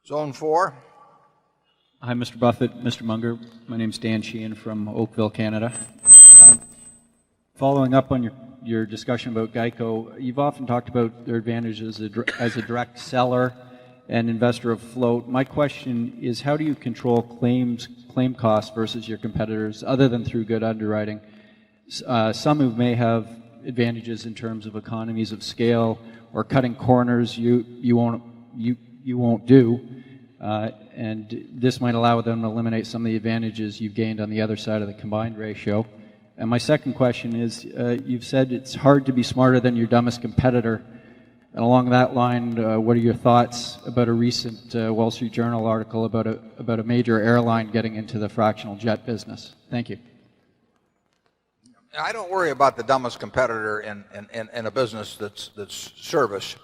Zone 4. Hi, Mr. Buffett, Mr. Munger. My name's Dan Sheehan from Oakville, Canada. Following up on your discussion about GEICO, you've often talked about their advantages as a direct seller and investor of float. My question is, how do you control claim costs versus your competitors, other than through good underwriting? Some who may have advantages in terms of economies of scale or cutting corners you won't do, and this might allow them to eliminate some of the advantages you've gained on the other side of the combined ratio. And my second question is, you've said it's hard to be smarter than your dumbest competitor. And along that line, what are your thoughts about a recent Wall Street Journal article about a major airline getting into the fractional jet business? Thank you. I don't worry about the dumbest competitor in a business that's service.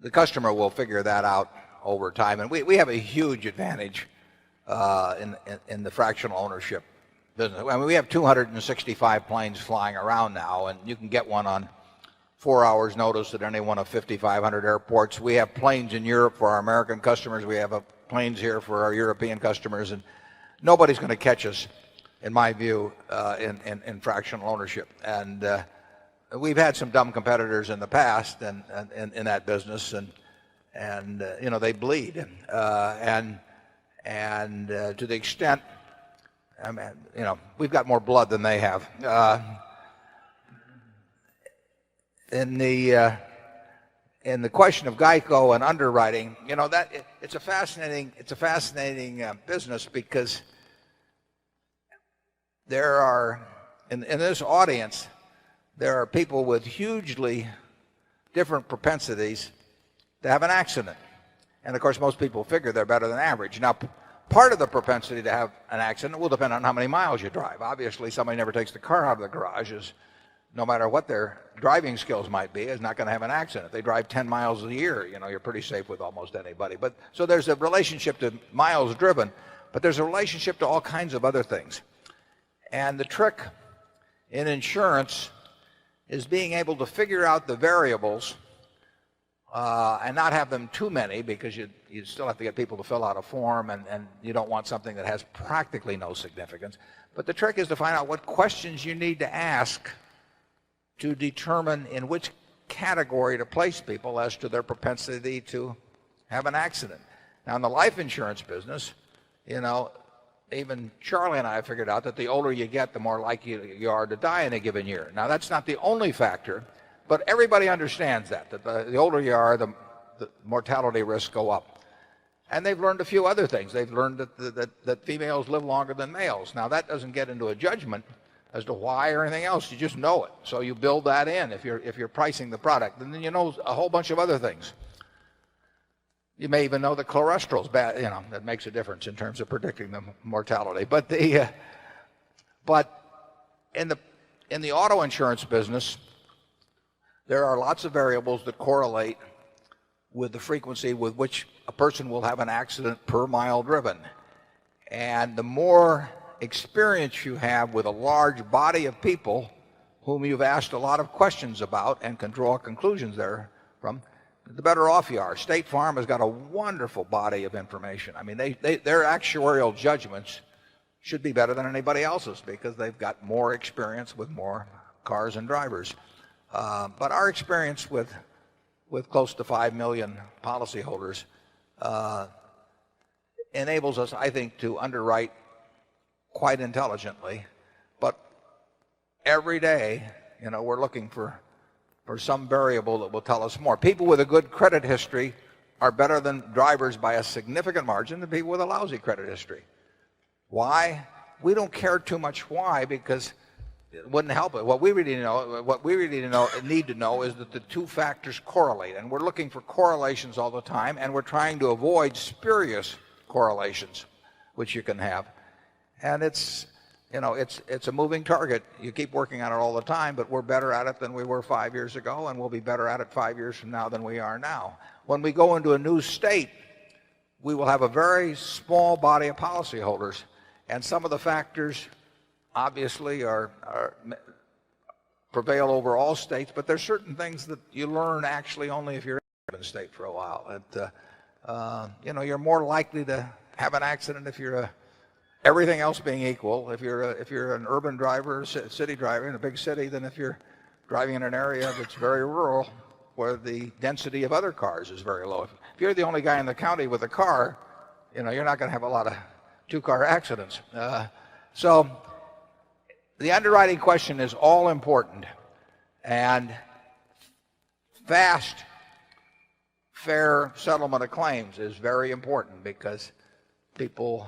The customer will figure that out over time. And we have a huge advantage in the fractional ownership business. I mean, we have 265 planes flying around now, and you can get one on 4 hours notice at any one of 5,500 airports. We have planes in Europe for our American customers. We have planes here for our European customers. And nobody's going to catch us, in my view, in fractional ownership. And we've had some dumb competitors in the past and in that business, and you know, they bleed. And to the extent, I mean, you know, we've got more blood than they have. In the question of GEICO and underwriting, you know, that it's a fascinating business, because there are in this audience there are people with hugely different propensities to have an accident. And of course, most people figure they're better than average. Now, part of the propensity to have an accident will depend on how many miles you drive. Obviously, somebody never takes the car out of the garage, no matter what their driving skills might be, is not going to have an accident. If they drive 10 miles a year, you know, you're pretty safe with almost anybody. But so there's a relationship to miles driven, but there's a relationship to all kinds of other things. And the trick in insurance is being able to figure out the variables and not have them too many, because you still have to get people to fill out a form, and you don't want something that has practically no significance. But the trick is to find out what questions you need to ask to determine in which category to place people as to their propensity to have an accident. Now, in the life insurance business, you know, even Charlie and I have figured out that the older you get, the more likely you are to die in a given year. Now, that's not the only factor, but everybody understands that the older you are, the mortality risks go up. And they've learned a few other things. They've learned that females live longer than males. Now, that doesn't get into a judgment as to why or anything else. You just know it. So you build that in if you're pricing the product. And then you know a whole bunch of other things. You may even know that cholesterol's bad, you know, that makes a difference in terms of predicting the mortality. But in the auto insurance business, there are lots of variables that correlate with the frequency with which a person will have an accident per mile driven. And the more experience you have with a large body of people whom you've asked a lot of questions about and can draw conclusions there from, the better off you are. State Farm has got a wonderful body of information. I mean, their actuarial judgments should be better than anybody else's, because they've got more experience with more cars and drivers. But our experience with close to 5 million policyholders enables us, I think, to underwrite quite intelligently. But every day, you know, we're looking for some variable that will tell us more. People with a good credit history are better than drivers by a significant margin than people with a lousy credit history. Why? We don't care too much why, because it wouldn't help it. What we really need to know is that the two factors correlate, and we're looking for correlations all the time, and we're trying to avoid spurious correlations, which you can have. And it's, you know, it's a moving target. You keep working on it all the time, but we're better at it than we were 5 years ago, and we'll be better at it 5 years from now than we are now. When we go into a new state, we will have a very small body of policyholders, and some of the factors obviously prevail over all states, but there's certain things that you learn actually only if you're urban state for a while. You know, you're more likely to have an accident if you're everything else being equal, if you're an urban driver, city driver in a big city, than if you're driving in an area that's very rural, where the density of other cars is very low. If you're the only guy in the county with a car, you know, you're not going to have a lot of two-car accidents. So the underwriting question is all important, and fast, fair settlement of claims is very important, because people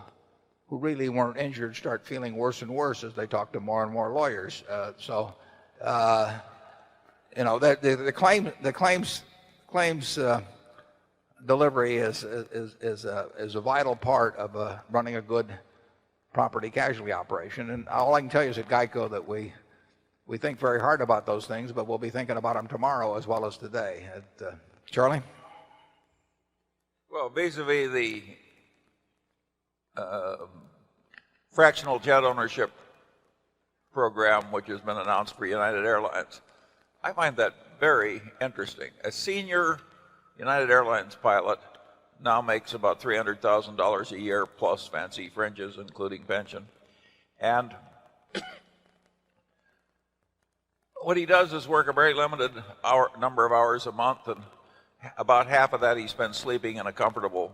who really weren't injured start feeling worse and worse as they talk to more and more lawyers. You know, the claims delivery is a vital part of running a good property casualty operation. And all I can tell you is at GEICO that we think very hard about those things, but we'll be thinking about them tomorrow as well as today. Charlie? Well, vis-a-vis the fractional jet ownership program, which has been announced for United Airlines, I find that very interesting. A senior United Airlines pilot now makes about $300,000 a year plus fancy fringes, including pension. And what he does is work a very limited number of hours a month, and about half of that he spends sleeping in a comfortable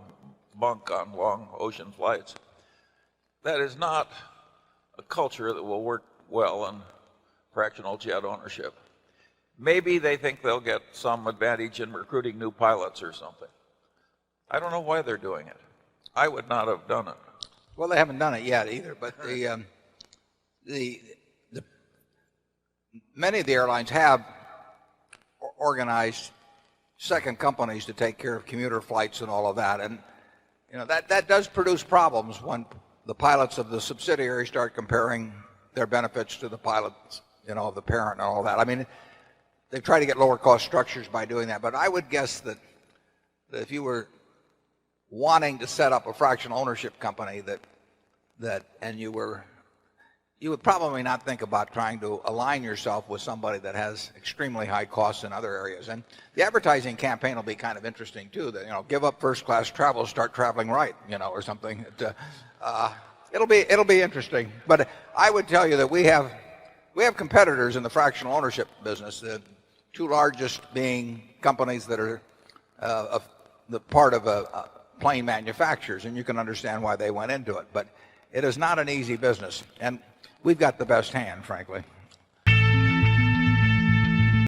bunk on long ocean flights. That is not a culture that will work well in fractional jet ownership. Maybe they think they'll get some advantage in recruiting new pilots or something. I don't know why they're doing it. I would not have done it. Well, they haven't done it yet either, but many of the airlines have organized second companies to take care of commuter flights and all of that. And you know, that does produce problems when the pilots of the subsidiary start comparing their benefits to the pilots, you know, of the parent and all that. I mean, they try to get lower cost structures by doing that. But I would guess that if you were wanting to set up a fractional ownership company and you would probably not think about trying to align yourself with somebody that has extremely high costs in other areas. And the advertising campaign will be kind of interesting too. That, you know, give up first class travel, start traveling right, you know, or something. It'll be interesting. But I would tell you that we have competitors in the fractional ownership business. The two largest being companies that are the part of plane manufacturers, and you can understand why they went into it. But it is not an easy business, and we've got the best hand, frankly.